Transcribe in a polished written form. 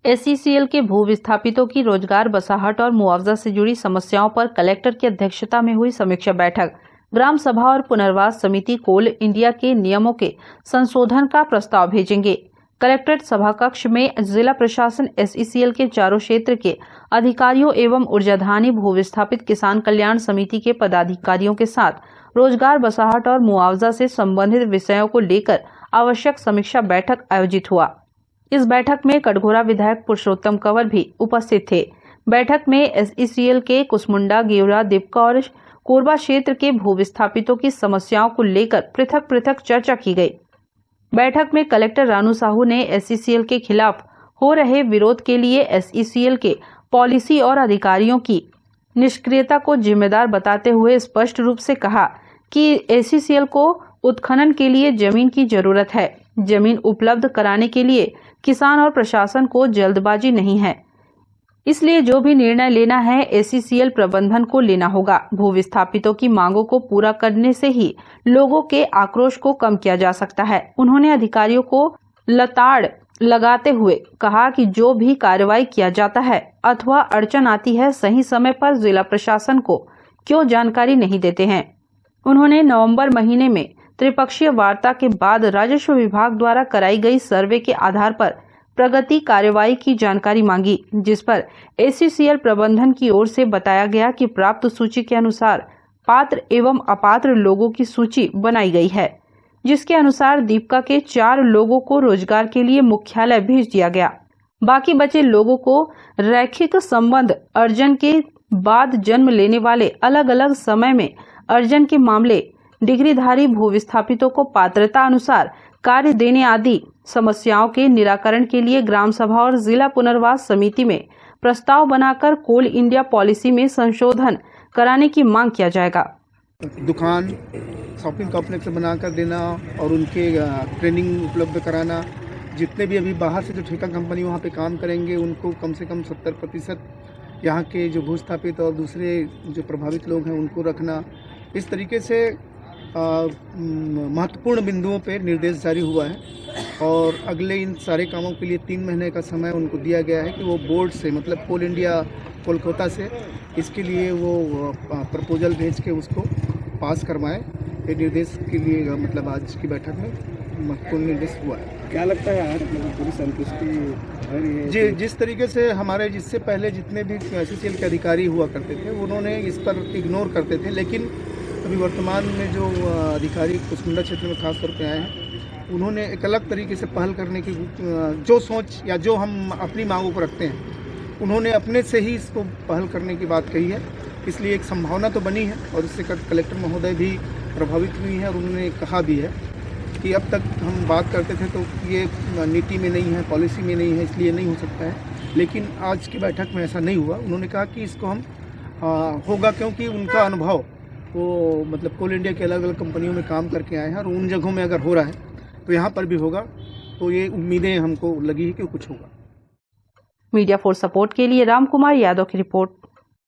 SECL के भू विस्थापितों की रोजगार, बसाहट और मुआवजा से जुड़ी समस्याओं पर कलेक्टर की अध्यक्षता में हुई समीक्षा बैठक। ग्राम सभा और पुनर्वास समिति कोल इंडिया के नियमों के संशोधन का प्रस्ताव भेजेंगे। कलेक्ट्रेट सभा कक्ष में जिला प्रशासन, SECL के चारों क्षेत्र के अधिकारियों एवं ऊर्जाधानी भू विस्थापित किसान कल्याण समिति के पदाधिकारियों के साथ रोजगार, बसाहट और मुआवजा से संबंधित विषयों को लेकर आवश्यक समीक्षा बैठक आयोजित हुआ। इस बैठक में कटघोरा विधायक पुरुषोत्तम कंवर भी उपस्थित थे। बैठक में SECL के कुसमुंडा, गेवरा, दीपका और कोरबा क्षेत्र के भू विस्थापितों की समस्याओं को लेकर पृथक पृथक चर्चा की गई। बैठक में कलेक्टर रानू साहू ने SECL के खिलाफ हो रहे विरोध के लिए SECL के पॉलिसी और अधिकारियों की निष्क्रियता को जिम्मेदार बताते हुए स्पष्ट रूप से कहा कि SECL को उत्खनन के लिए जमीन की जरूरत है। जमीन उपलब्ध कराने के लिए किसान और प्रशासन को जल्दबाजी नहीं है, इसलिए जो भी निर्णय लेना है SECL प्रबंधन को लेना होगा। भू विस्थापितों की मांगों को पूरा करने से ही लोगों के आक्रोश को कम किया जा सकता है। उन्होंने अधिकारियों को लताड़ लगाते हुए कहा कि जो भी कार्रवाई किया जाता है अथवा अड़चन आती है, सही समय पर जिला प्रशासन को क्यों जानकारी नहीं देते हैं। उन्होंने नवंबर महीने में त्रिपक्षीय वार्ता के बाद राजस्व विभाग द्वारा कराई गई सर्वे के आधार पर प्रगति कार्रवाई की जानकारी मांगी, जिस पर SECL प्रबंधन की ओर से बताया गया कि प्राप्त सूची के अनुसार पात्र एवं अपात्र लोगों की सूची बनाई गई है, जिसके अनुसार दीपका के 4 लोगों को रोजगार के लिए मुख्यालय भेज दिया गया। बाकी बचे लोगों को रैखिक संबंध अर्जन के बाद जन्म लेने वाले अलग अलग समय में अर्जन के मामले, डिग्रीधारी भू विस्थापितों को पात्रता अनुसार कार्य देने आदि समस्याओं के निराकरण के लिए ग्राम सभा और जिला पुनर्वास समिति में प्रस्ताव बनाकर कोल इंडिया पॉलिसी में संशोधन कराने की मांग किया जाएगा। दुकान, शॉपिंग कॉम्प्लेक्स बनाकर देना और उनके ट्रेनिंग उपलब्ध कराना। जितने भी अभी बाहर से जो ठेका कंपनी वहाँ पे काम करेंगे उनको कम से कम 70% यहाँ के जो भूस्थापित और दूसरे जो प्रभावित लोग हैं उनको रखना। इस तरीके से महत्वपूर्ण बिंदुओं पे निर्देश जारी हुआ है और अगले इन सारे कामों के लिए 3 महीने का समय उनको दिया गया है कि वो बोर्ड से, मतलब कोल इंडिया कोलकाता से इसके लिए वो प्रपोजल भेज के उसको पास करवाएं। ये निर्देश के लिए मतलब आज की बैठक में महत्वपूर्ण निर्देश हुआ है। क्या लगता है आज पूरी संतुष्टि है? जी, जिस तरीके से हमारे जिससे पहले जितने भी SECL के अधिकारी हुआ करते थे उन्होंने इस पर इग्नोर करते थे, लेकिन अभी वर्तमान में जो अधिकारी कुसमुंडा क्षेत्र में खास तौर पे आए हैं उन्होंने एक अलग तरीके से पहल करने की जो सोच या जो हम अपनी मांगों को रखते हैं उन्होंने अपने से ही इसको पहल करने की बात कही है। इसलिए एक संभावना तो बनी है और इससे कलेक्टर महोदय भी प्रभावित हुई हैं और उन्होंने कहा भी है कि अब तक हम बात करते थे तो ये नीति में नहीं है, पॉलिसी में नहीं है, इसलिए नहीं हो सकता है, लेकिन आज की बैठक में ऐसा नहीं हुआ। उन्होंने कहा कि इसको हम होगा, क्योंकि उनका अनुभव वो मतलब कोल इंडिया के अलग अलग कंपनियों में काम करके आए हैं और उन जगहों में अगर हो रहा है तो यहाँ पर भी होगा, तो ये उम्मीदें हमको लगी है कि कुछ होगा। मीडिया फॉर सपोर्ट के लिए राम कुमार यादव की रिपोर्ट।